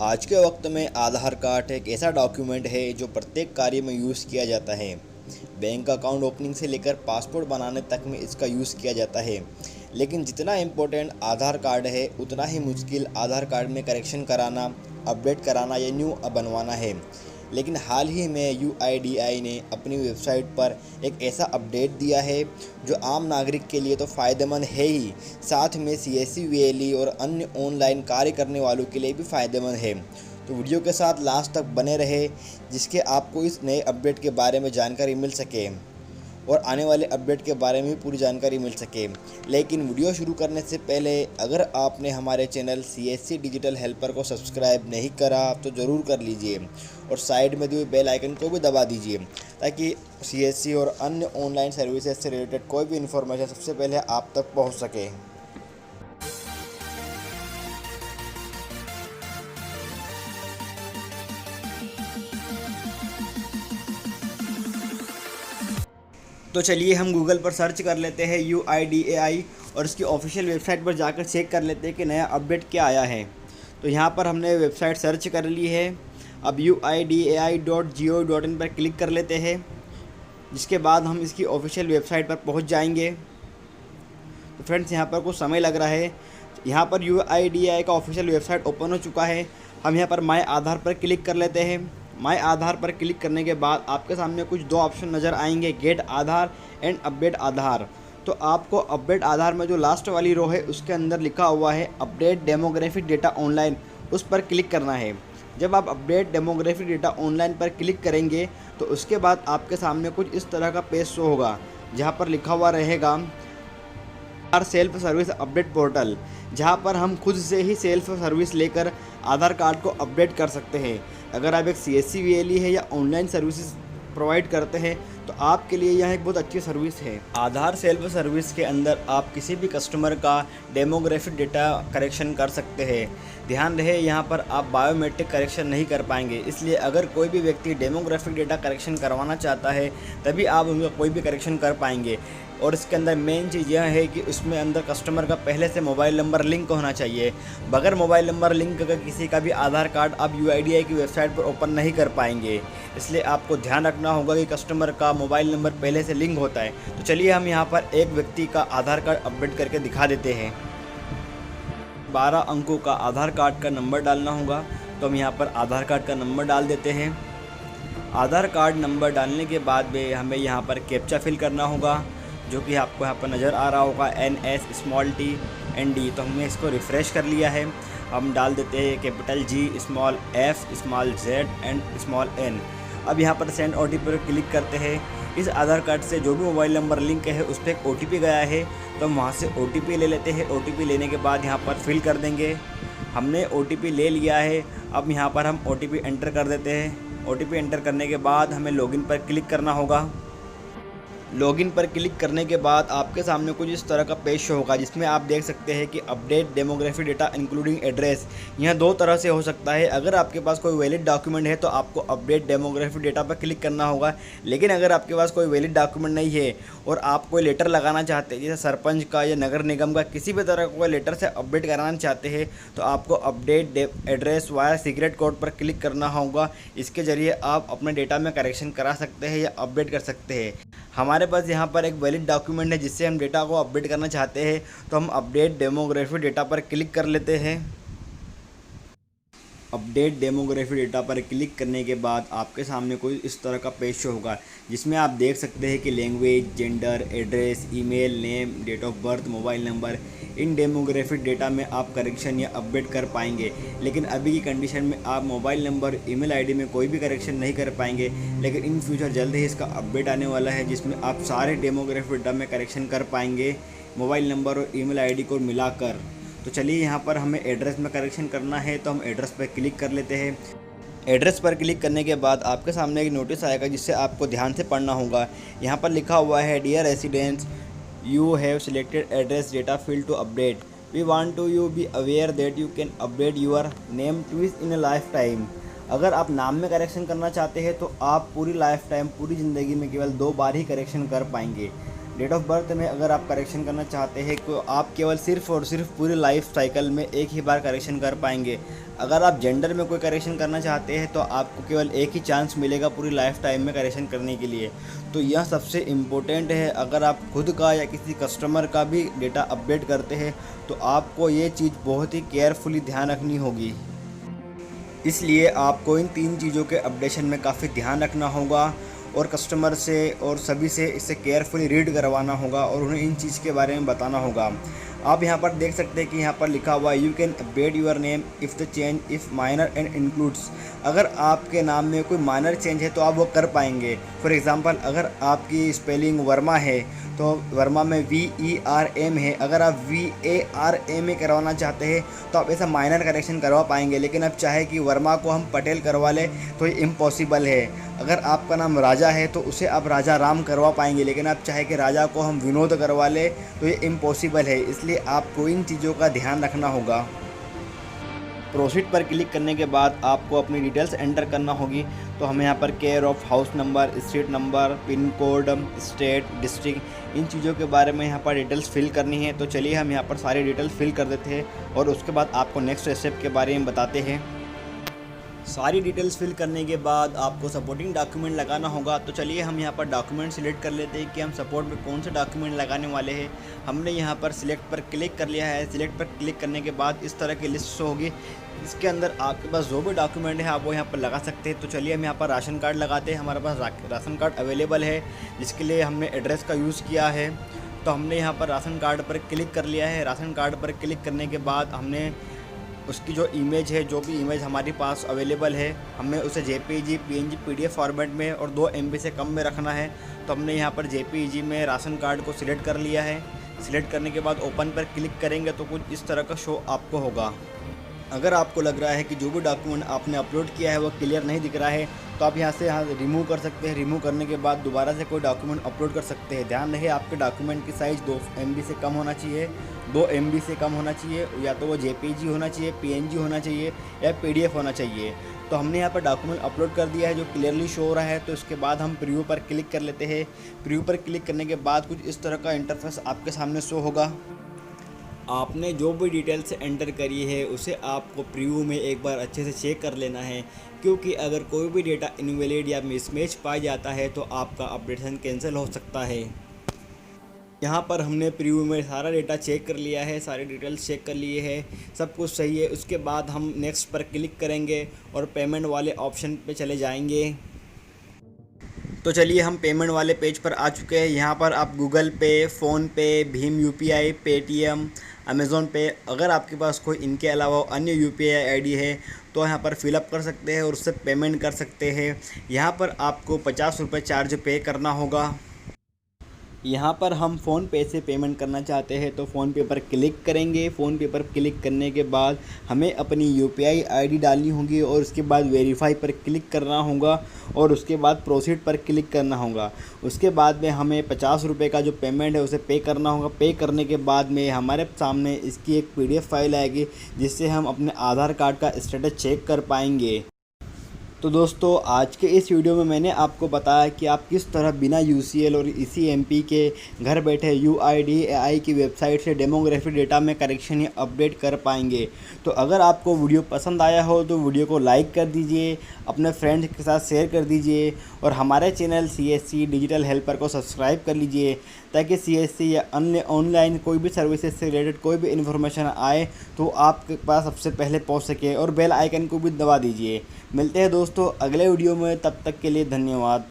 आज के वक्त में आधार कार्ड एक ऐसा डॉक्यूमेंट है जो प्रत्येक कार्य में यूज़ किया जाता है। बैंक अकाउंट ओपनिंग से लेकर पासपोर्ट बनाने तक में इसका यूज़ किया जाता है। लेकिन जितना इम्पोर्टेंट आधार कार्ड है उतना ही मुश्किल आधार कार्ड में करेक्शन कराना, अपडेट कराना या न्यू बनवाना है। लेकिन हाल ही में UIDAI ने अपनी वेबसाइट पर एक ऐसा अपडेट दिया है जो आम नागरिक के लिए तो फ़ायदेमंद है ही, साथ में CSC VLE और अन्य ऑनलाइन कार्य करने वालों के लिए भी फ़ायदेमंद है। तो वीडियो के साथ लास्ट तक बने रहे जिसके आपको इस नए अपडेट के बारे में जानकारी मिल सके और आने वाले अपडेट के बारे में भी पूरी जानकारी मिल सके। लेकिन वीडियो शुरू करने से पहले अगर आपने हमारे चैनल CSC डिजिटल हेल्पर को सब्सक्राइब नहीं करा तो ज़रूर कर लीजिए और साइड में दिए बेल आइकन को भी दबा दीजिए ताकि CSC और अन्य ऑनलाइन सर्विसेज से रिलेटेड कोई भी इन्फॉर्मेशन सबसे पहले आप तक पहुंच सके। तो चलिए हम गूगल पर सर्च कर लेते हैं UIDAI और इसकी ऑफिशियल वेबसाइट पर जाकर चेक कर लेते हैं कि नया अपडेट क्या आया है। तो यहाँ पर हमने वेबसाइट सर्च कर ली है। अब UIDAI.gov.in पर क्लिक कर लेते हैं, जिसके बाद हम इसकी ऑफिशियल वेबसाइट पर पहुँच जाएंगे। तो फ्रेंड्स यहाँ पर कुछ समय लग रहा है। यहाँ पर UIDAI का ऑफिशियल वेबसाइट ओपन हो चुका है। हम यहाँ पर माय आधार पर क्लिक कर लेते हैं। माय आधार पर क्लिक करने के बाद आपके सामने कुछ दो ऑप्शन नज़र आएंगे, गेट आधार एंड अपडेट आधार। तो आपको अपडेट आधार में जो लास्ट वाली रो है उसके अंदर लिखा हुआ है अपडेट डेमोग्राफिक डेटा ऑनलाइन, उस पर क्लिक करना है। जब आप अपडेट डेमोग्राफिक डेटा ऑनलाइन पर क्लिक करेंगे तो उसके बाद आपके सामने कुछ इस तरह का पेज शो होगा, जहाँ पर लिखा हुआ रहेगा आधार सेल्फ सर्विस अपडेट पोर्टल, जहाँ पर हम खुद से ही सेल्फ सर्विस लेकर आधार कार्ड को अपडेट कर सकते हैं। अगर आप एक CSC VLE है या ऑनलाइन सर्विसेज प्रोवाइड करते हैं तो आपके लिए यह एक बहुत अच्छी सर्विस है। आधार सेल्फ सर्विस के अंदर आप किसी भी कस्टमर का डेमोग्राफिक डेटा करेक्शन कर सकते हैं। ध्यान रहे यहाँ पर आप बायोमेट्रिक करेक्शन नहीं कर पाएंगे, इसलिए अगर कोई भी व्यक्ति डेमोग्राफिक डेटा करेक्शन करवाना चाहता है तभी आप उनका कोई भी करेक्शन कर पाएंगे। और इसके अंदर मेन चीज़ यह है कि उसमें अंदर कस्टमर का पहले से मोबाइल नंबर लिंक होना चाहिए। बगैर मोबाइल नंबर लिंक का किसी का भी आधार कार्ड आप UIDAI की वेबसाइट पर ओपन नहीं कर पाएंगे, इसलिए आपको ध्यान रखना होगा कि कस्टमर का मोबाइल नंबर पहले से लिंक होता है। तो चलिए हम यहाँ पर एक व्यक्ति का आधार कार्ड अपडेट करके दिखा देते हैं। 12 अंकों का आधार कार्ड का नंबर डालना होगा, तो हम यहाँ पर आधार कार्ड का नंबर डाल देते हैं। आधार कार्ड नंबर डालने के बाद में हमें यहाँ पर कैप्चा फिल करना होगा, जो कि आपको यहाँ पर नज़र आ रहा होगा NSTND। तो हमने इसको रिफ़्रेश कर लिया है। हम डाल देते हैं capital G, small F, small Z and small N। अब यहाँ पर सेंड OTP पर क्लिक करते हैं। इस आधार कार्ड से जो भी मोबाइल नंबर लिंक है उस पर एक OTP गया है, तो हम वहाँ से OTP ले लेते हैं। OTP लेने के बाद यहाँ पर फिल कर देंगे। हमने OTP ले लिया है। अब यहाँ पर हम OTP एंटर कर देते हैं। OTP एंटर करने के बाद हमें लॉगिन पर क्लिक करना होगा। लॉगिन पर क्लिक करने के बाद आपके सामने कुछ इस तरह का पेज शो होगा, जिसमें आप देख सकते हैं कि update demographic data including address. यह दो तरह से हो सकता है। अगर आपके पास कोई वैलिड डॉक्यूमेंट है तो आपको अपडेट डेमोग्राफिक डेटा पर क्लिक करना होगा। लेकिन अगर आपके पास कोई वैलिड डॉक्यूमेंट नहीं है और आप कोई लेटर लगाना चाहते हैं, जैसे सरपंच का या नगर निगम का किसी भी तरह का कोई लेटर से अपडेट कराना चाहते हैं, तो आपको update address via secret code पर क्लिक करना होगा। इसके ज़रिए आप अपने डेटा में करेक्शन करा सकते हैं या अपडेट कर सकते हैं। हमारे पास यहाँ पर एक वैलिड डॉक्यूमेंट है जिससे हम डेटा को अपडेट करना चाहते हैं, तो हम अपडेट डेमोग्राफिक डेटा पर क्लिक कर लेते हैं। अपडेट डेमोग्राफिक डेटा पर क्लिक करने के बाद आपके सामने कोई इस तरह का पेज शो होगा, जिसमें आप देख सकते हैं कि language, gender, address, email, name, date of birth, mobile number. इन डेमोग्राफिक डेटा में आप करेक्शन या अपडेट कर पाएंगे, लेकिन अभी की कंडीशन में आप मोबाइल नंबर, ईमेल आईडी में कोई भी करेक्शन नहीं कर पाएंगे। लेकिन इन फ्यूचर जल्द ही इसका अपडेट आने वाला है, जिसमें आप सारे डेमोग्राफिक डेटा में करेक्शन कर पाएंगे मोबाइल नंबर और ईमेल आईडी को मिलाकर। तो चलिए यहाँ पर हमें एड्रेस में करेक्शन करना है, तो हम एड्रेस पर क्लिक कर लेते हैं। एड्रेस पर क्लिक करने के बाद आपके सामने एक नोटिस आएगा, जिससे आपको ध्यान से पढ़ना होगा। यहाँ पर लिखा हुआ है, dear residents, you have selected address data field to update. We want to you be aware that you can update your name twice in a lifetime. अगर आप नाम में करेक्शन करना चाहते हैं तो आप पूरी लाइफ टाइम, पूरी ज़िंदगी में केवल 2 बार ही करेक्शन कर पाएंगे। डेट ऑफ बर्थ में अगर आप करेक्शन करना चाहते हैं तो आप केवल सिर्फ़ और सिर्फ पूरी लाइफ साइकिल में एक ही बार करेक्शन कर पाएंगे। अगर आप जेंडर में कोई करेक्शन करना चाहते हैं तो आपको केवल एक ही चांस मिलेगा पूरी लाइफ टाइम में करेक्शन करने के लिए। तो यह सबसे इम्पोर्टेंट है। अगर आप खुद का या किसी कस्टमर का भी डेटा अपडेट करते हैं तो आपको ये चीज़ बहुत ही केयरफुली ध्यान रखनी होगी। इसलिए आपको इन 3 चीज़ों के अपडेशन में काफ़ी ध्यान रखना होगा और कस्टमर से और सभी से इसे केयरफुली रीड करवाना होगा और उन्हें इन चीज़ के बारे में बताना होगा। आप यहाँ पर देख सकते हैं कि यहाँ पर लिखा हुआ है you can update your name if the change if minor and includes. अगर आपके नाम में कोई माइनर चेंज है तो आप वो कर पाएंगे। फॉर एग्ज़ाम्पल, अगर आपकी स्पेलिंग वर्मा है तो वर्मा में VERM है, अगर आप VARMA करवाना चाहते हैं तो आप ऐसा माइनर करेक्शन करवा पाएंगे। लेकिन अब चाहे कि वर्मा को हम पटेल करवा लें तो ये इम्पॉसिबल है। अगर आपका नाम राजा है तो उसे आप राजा राम करवा पाएंगे, लेकिन आप चाहे कि राजा को हम विनोद करवा लें तो ये इम्पॉसिबल है। इसलिए आपको इन चीज़ों का ध्यान रखना होगा। प्रोसीड पर क्लिक करने के बाद आपको अपनी डिटेल्स एंटर करना होगी। तो हमें यहाँ पर care of, house number, street number, pin code, state, district, इन चीज़ों के बारे में यहाँ पर डिटेल्स फिल करनी है। तो चलिए हम यहाँ पर सारी डिटेल्स फिल कर देते हैं और उसके बाद आपको नेक्स्ट स्टेप के बारे में बताते हैं। सारी डिटेल्स फिल करने के बाद आपको सपोर्टिंग डॉक्यूमेंट लगाना होगा। तो चलिए हम यहाँ पर डॉक्यूमेंट सिलेक्ट कर लेते हैं कि हम सपोर्ट में कौन से डॉक्यूमेंट लगाने वाले हैं। हमने यहाँ पर सिलेक्ट पर क्लिक कर लिया है। सिलेक्ट पर क्लिक करने के बाद इस तरह की लिस्ट शो होगी। इसके अंदर आपके पास जो भी डॉक्यूमेंट है आप वो यहाँ पर लगा सकते हैं। तो चलिए हम यहाँ पर राशन कार्ड लगाते हैं। हमारे पास राशन कार्ड अवेलेबल है जिसके लिए हमने एड्रेस का यूज़ किया है। तो हमने यहाँ पर राशन कार्ड पर क्लिक कर लिया है। राशन कार्ड पर क्लिक करने के बाद हमने उसकी जो इमेज है, जो भी इमेज हमारे पास अवेलेबल है, हमें उसे JPG, PNG, PDF फॉर्मेट में और 2 MB से कम में रखना है। तो हमने यहाँ पर JPG में राशन कार्ड को सिलेक्ट कर लिया है। सिलेक्ट करने के बाद ओपन पर क्लिक करेंगे तो कुछ इस तरह का शो आपको होगा। अगर आपको लग रहा है कि जो भी डॉक्यूमेंट आपने अपलोड किया है वो क्लियर नहीं दिख रहा है तो आप यहाँ से रिमूव कर सकते हैं। रिमूव करने के बाद दोबारा से कोई डॉक्यूमेंट अपलोड कर सकते हैं। ध्यान रहे आपके डॉक्यूमेंट की साइज़ 2 MB से कम होना चाहिए, 2 MB से कम होना चाहिए, या तो वो JPG होना चाहिए, PNG होना चाहिए या PDF होना चाहिए। तो हमने यहाँ पर डॉक्यूमेंट अपलोड कर दिया है जो क्लियरली शो हो रहा है। तो इसके बाद हम प्रीव्यू पर क्लिक कर लेते हैं। प्रीव्यू पर क्लिक करने के बाद कुछ इस तरह का इंटरफेस आपके सामने शो होगा। आपने जो भी डिटेल्स एंटर करी है उसे आपको प्रीव्यू में एक बार अच्छे से चेक कर लेना है, क्योंकि अगर कोई भी डेटा इनवैलिड या मिसमैच पाया जाता है तो आपका अपडेशन कैंसिल हो सकता है। यहाँ पर हमने प्रीव्यू में सारा डेटा चेक कर लिया है, सारे डिटेल्स चेक कर लिए हैं, सब कुछ सही है। उसके बाद हम नेक्स्ट पर क्लिक करेंगे और पेमेंट वाले ऑप्शन पे चले जाएंगे। तो चलिए हम पेमेंट वाले पेज पर आ चुके हैं। यहाँ पर आप गूगल पे, PhonePe, Bhim UPI, Paytm, Amazon पे, अगर आपके पास कोई इनके अलावा अन्य UPI ID है तो यहाँ पर फिलअप कर सकते हैं और उससे पेमेंट कर सकते हैं। यहाँ पर आपको 50 रुपये चार्ज पे करना होगा। यहाँ पर हम फ़ोनपे से पेमेंट करना चाहते हैं तो फ़ोनपे पर क्लिक करेंगे। फ़ोनपे पर क्लिक करने के बाद हमें अपनी UPI ID डालनी होगी और उसके बाद वेरीफाई पर क्लिक करना होगा और उसके बाद प्रोसीड पर क्लिक करना होगा। उसके बाद में हमें 50 रुपये का जो पेमेंट है उसे पे करना होगा। पे करने के बाद में हमारे सामने इसकी एक PDF फाइल आएगी जिससे हम अपने आधार कार्ड का स्टेटस चेक कर पाएंगे। तो दोस्तों आज के इस वीडियो में मैंने आपको बताया कि आप किस तरह बिना UCL और ECMP के घर बैठे UIDAI की वेबसाइट से डेमोग्राफिक डेटा में करेक्शन या अपडेट कर पाएंगे। तो अगर आपको वीडियो पसंद आया हो तो वीडियो को लाइक कर दीजिए, अपने फ्रेंड्स के साथ शेयर कर दीजिए और हमारे चैनल CSC डिजिटल हेल्पर को सब्सक्राइब कर लीजिए ताकि CSC या अन्य ऑनलाइन कोई भी सर्विसेज से रिलेटेड कोई भी इन्फॉर्मेशन आए तो आपके पास सबसे पहले पहुंच सके, और बेल आइकन को भी दबा दीजिए। मिलते हैं दोस्तों अगले वीडियो में, तब तक के लिए धन्यवाद।